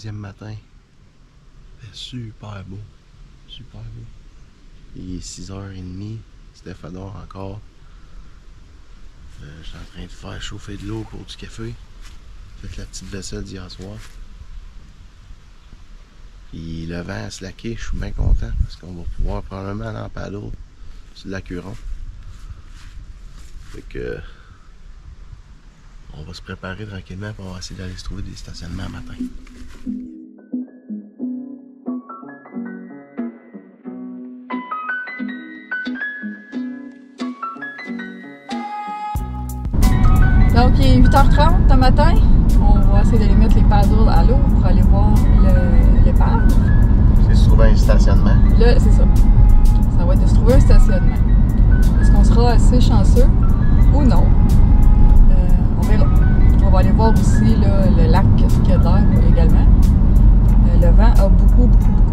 deuxième matin. C'est super beau. Super beau. Il est 6h30. Steph dort encore. Je suis en train de faire chauffer de l'eau pour du café. Fait la petite vaisselle d'hier soir. Puis le vent a slacké, je suis bien content parce qu'on va pouvoir probablement aller en paddle sur le lac Huron. Fait que on va se préparer tranquillement pour essayer d'aller se trouver des stationnements matin. Donc il est 8h30 ce matin. On va essayer d'aller mettre les paddles à l'eau pour aller voir l'épave. C'est se trouver un stationnement. Là, c'est ça. Ça va être de se trouver un stationnement. Est-ce qu'on sera assez chanceux ou non? On verra. On va aller voir aussi là, le lac qui a de l'air également. Le vent a beaucoup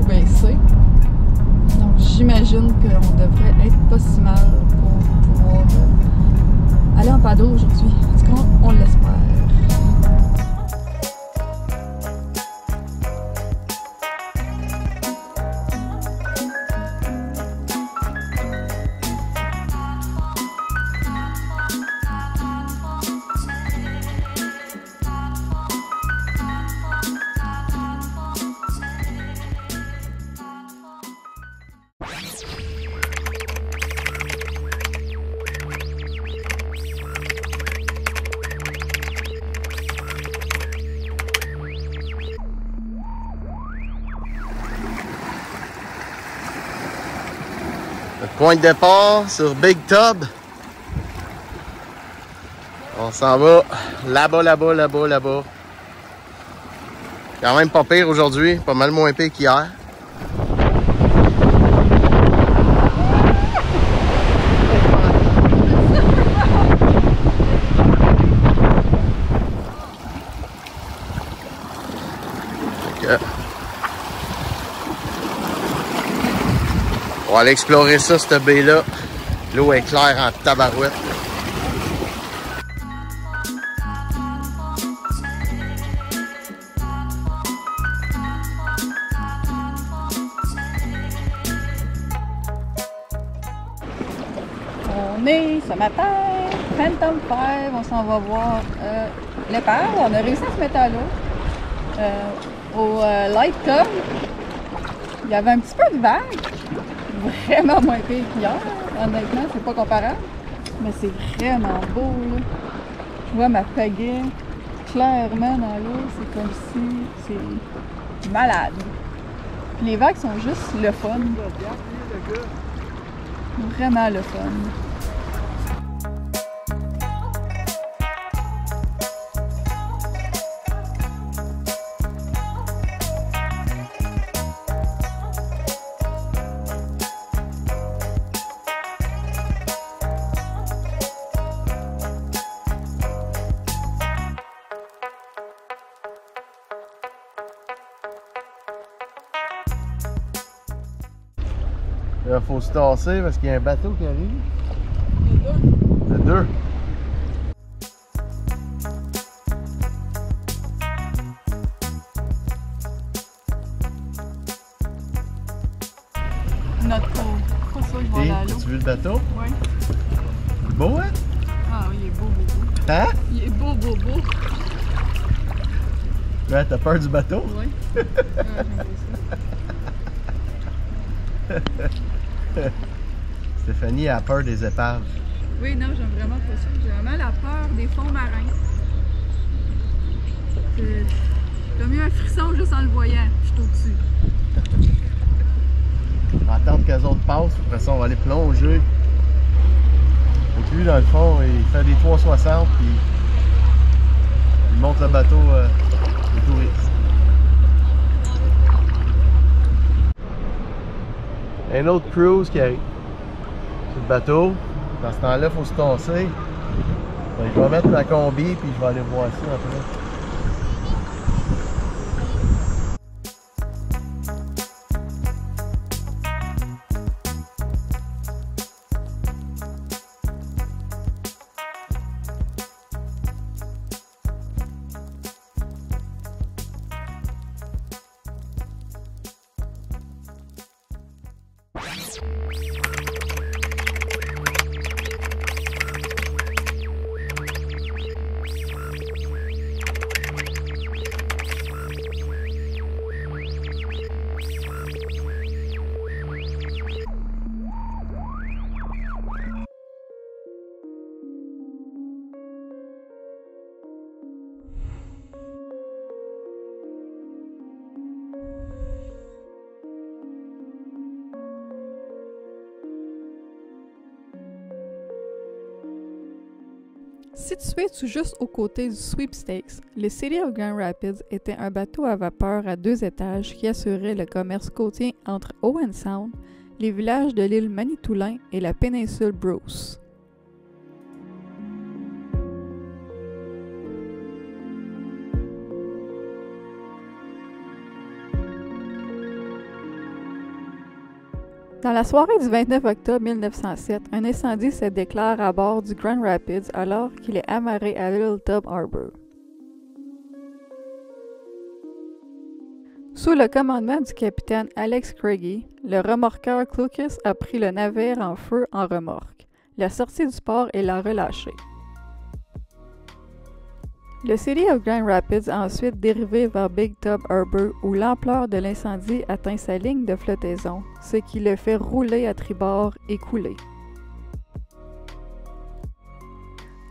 baissé. Donc j'imagine qu'on devrait être pas si mal pour pouvoir aller en paddle aujourd'hui. Est-ce qu'on l'espère? Notre point de départ sur Big Tub. On s'en va là-bas. Quand même pas pire aujourd'hui, pas mal moins pire qu'hier. On va aller explorer ça, cette baie-là. L'eau est claire en tabarouette. On est ce matin, Phantom 5, on s'en va voir l'épave. On a réussi à se mettre à l'eau. Au Light Tub, il y avait un petit peu de vagues. Vraiment moins pire qu'hier. Honnêtement, c'est pas comparable. Mais c'est vraiment beau, là. Je vois ma pagaie clairement dans l'eau. C'est comme si c'est malade. Puis les vagues sont juste le fun. Vraiment le fun. Il faut se tasser parce qu'il y a un bateau qui arrive. Il y a deux. Il y a deux. Notre pas ça, il va aller à l'eau. As-tu vu le bateau? Oui. Beau, hein? Ah oui, il est beau. Hein? Il est beau. Ouais, t'as peur du bateau? Oui. Ah, j'aime ça. Stéphanie a peur des épaves. Oui, non, j'aime vraiment pas ça. J'ai vraiment la peur des fonds marins. J'ai comme eu un frisson juste en le voyant. Je suis au-dessus. On va attendre qu'elles autres passent, après ça on va aller plonger. Et puis dans le fond, il fait des 360 puis il monte le bateau aux touristes. Un autre cruise qui arrive sur le bateau. Dans ce temps-là, il faut se tasser. Donc, je vais mettre ma combi puis je vais aller voir ça après. Situé tout juste aux côtés du Sweepstakes, le City of Grand Rapids était un bateau à vapeur à 2 étages qui assurait le commerce côtier entre Owen Sound, les villages de l'île Manitoulin et la péninsule Bruce. Dans la soirée du 29 octobre 1907, un incendie se déclare à bord du Grand Rapids alors qu'il est amarré à Little Tub Harbor. Sous le commandement du capitaine Alex Craigie, le remorqueur Clucas a pris le navire en feu en remorque, l'a sorti du port et l'a relâché. Le City of Grand Rapids a ensuite dérivé vers Big Tub Harbor où l'ampleur de l'incendie atteint sa ligne de flottaison, ce qui le fait rouler à tribord et couler.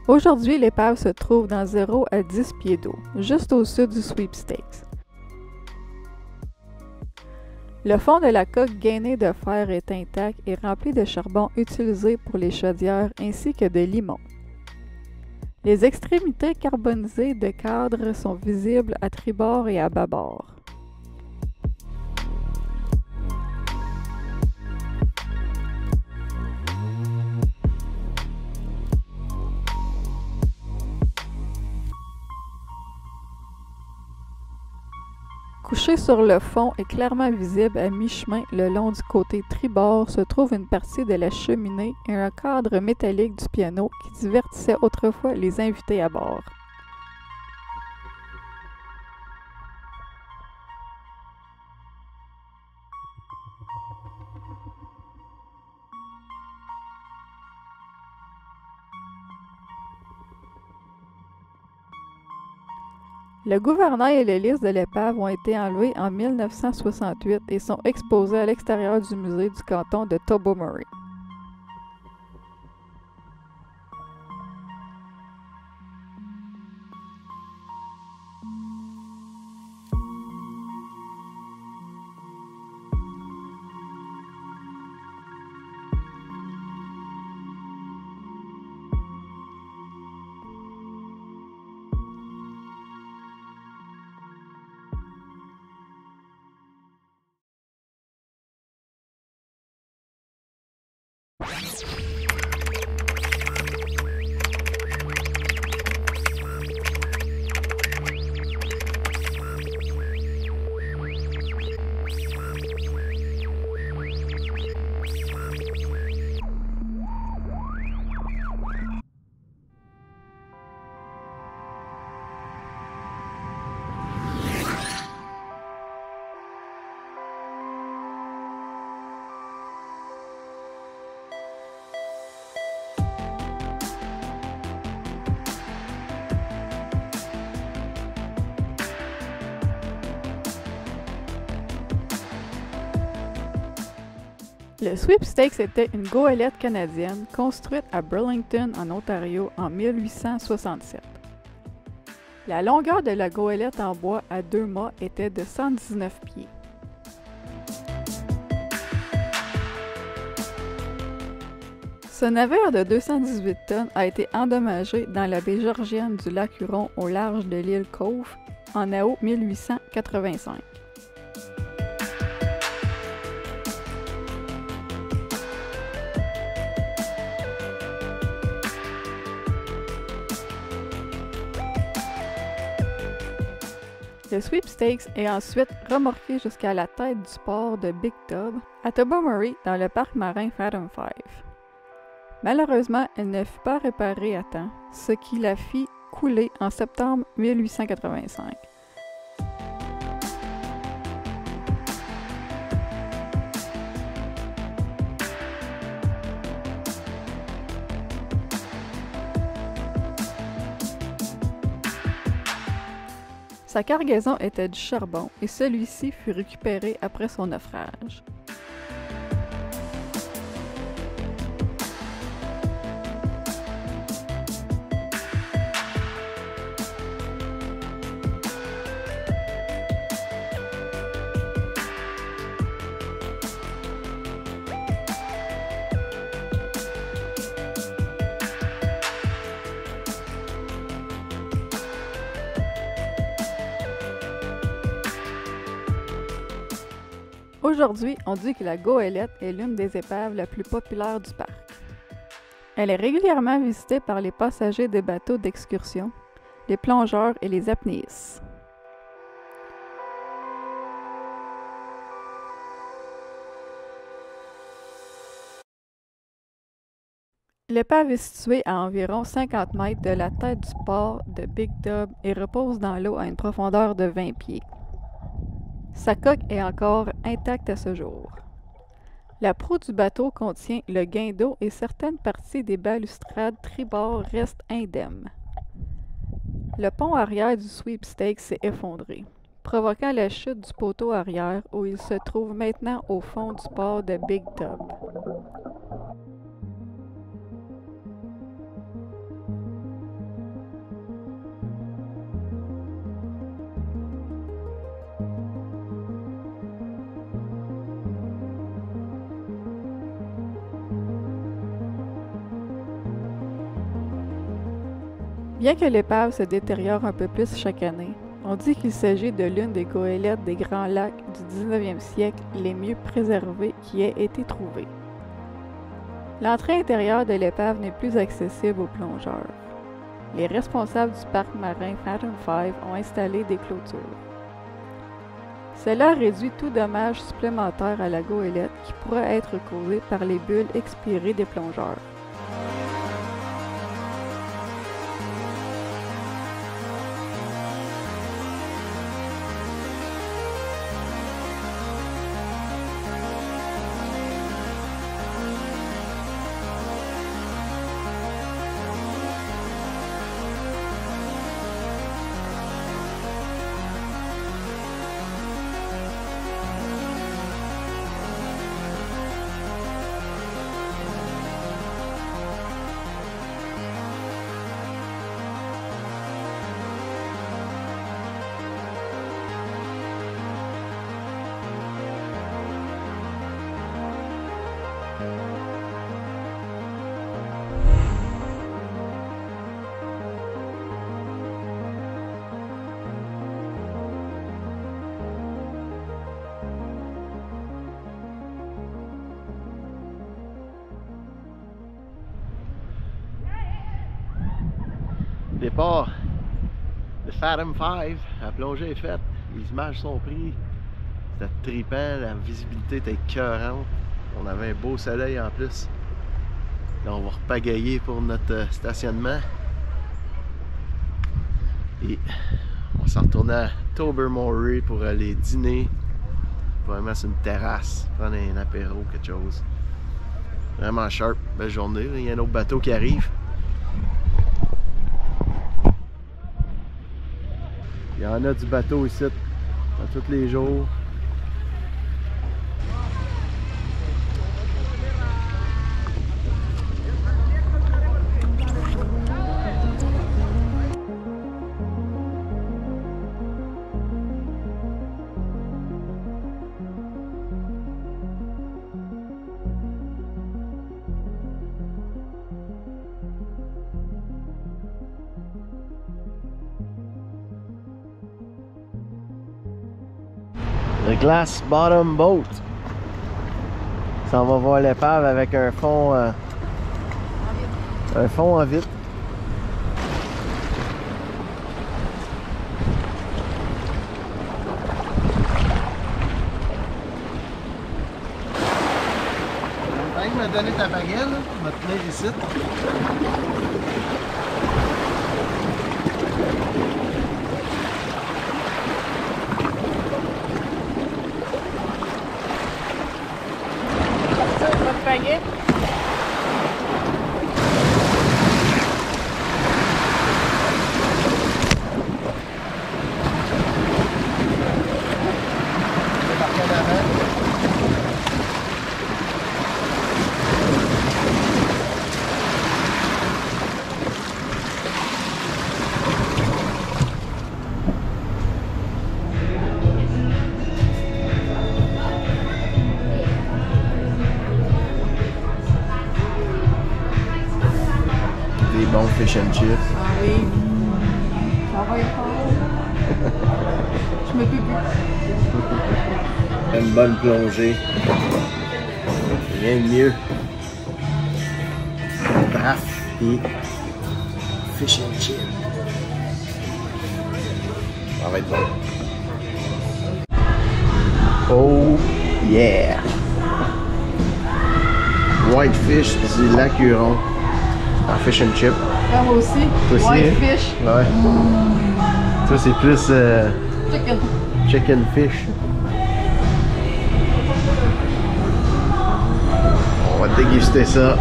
Aujourd'hui, l'épave se trouve dans 0 à 10 pieds d'eau, juste au sud du Sweepstakes. Le fond de la coque gainée de fer est intact et rempli de charbon utilisé pour les chaudières ainsi que de limon. Les extrémités carbonisées de cadre sont visibles à tribord et à bâbord. Couché sur le fond et clairement visible à mi-chemin le long du côté tribord se trouve une partie de la cheminée et un cadre métallique du piano qui divertissait autrefois les invités à bord. Le gouvernail et l'hélice de l'épave ont été enlevés en 1968 et sont exposés à l'extérieur du musée du canton de Tobermory. Le Sweepstakes était une goélette canadienne construite à Burlington, en Ontario, en 1867. La longueur de la goélette en bois à 2 mâts était de 119 pieds. Ce navire de 218 tonnes a été endommagé dans la baie georgienne du lac Huron au large de l'île Cove en août 1885. Le Sweepstakes est ensuite remorqué jusqu'à la tête du port de Big Tub, à Tobermory, dans le parc marin Fathom 5. Malheureusement, elle ne fut pas réparée à temps, ce qui la fit couler en septembre 1885. Sa cargaison était du charbon et celui-ci fut récupéré après son naufrage. Aujourd'hui, on dit que la goélette est l'une des épaves la plus populaire du parc. Elle est régulièrement visitée par les passagers des bateaux d'excursion, les plongeurs et les apnéistes. L'épave est située à environ 50 mètres de la tête du port de Big Dub et repose dans l'eau à une profondeur de 20 pieds. Sa coque est encore intacte à ce jour. La proue du bateau contient le guindeau et certaines parties des balustrades tribord restent indemnes. Le pont arrière du sweepstake s'est effondré, provoquant la chute du poteau arrière où il se trouve maintenant au fond du port de Big Dub. Bien que l'épave se détériore un peu plus chaque année, on dit qu'il s'agit de l'une des goélettes des Grands Lacs du 19e siècle les mieux préservées qui ait été trouvée. L'entrée intérieure de l'épave n'est plus accessible aux plongeurs. Les responsables du parc marin Fathom 5 ont installé des clôtures. Cela réduit tout dommage supplémentaire à la goélette qui pourrait être causé par les bulles expirées des plongeurs. Départ de Fathom 5, la plongée est faite, les images sont prises, c'était trippant, la visibilité était écœurante, on avait un beau soleil en plus. Là on va repagailler pour notre stationnement et on va s'en retourner à Tobermory pour aller dîner, probablement sur une terrasse, prendre un apéro, quelque chose. Vraiment sharp, belle journée, là. Il y a un autre bateau qui arrive. Il y en a du bateau ici, tous les jours. Le Glass Bottom Boat. Ça, on va voir l'épave avec un fond en vitre. Tu m'as donné ta baguette, là, tu vas te tenir ici. Baguette. Bon fish and chips. Ah oui. Ça va être fort. Je me peux plus. Une bonne plongée. Rien de mieux. Paf et fish and chip. Ça va être bon. Oh yeah! Whitefish du lac Huron. En fish and chip. Ah, moi aussi. Toi aussi, Whitefish. Ouais. Ça c'est plus Chicken. chicken fish. On va déguster ça.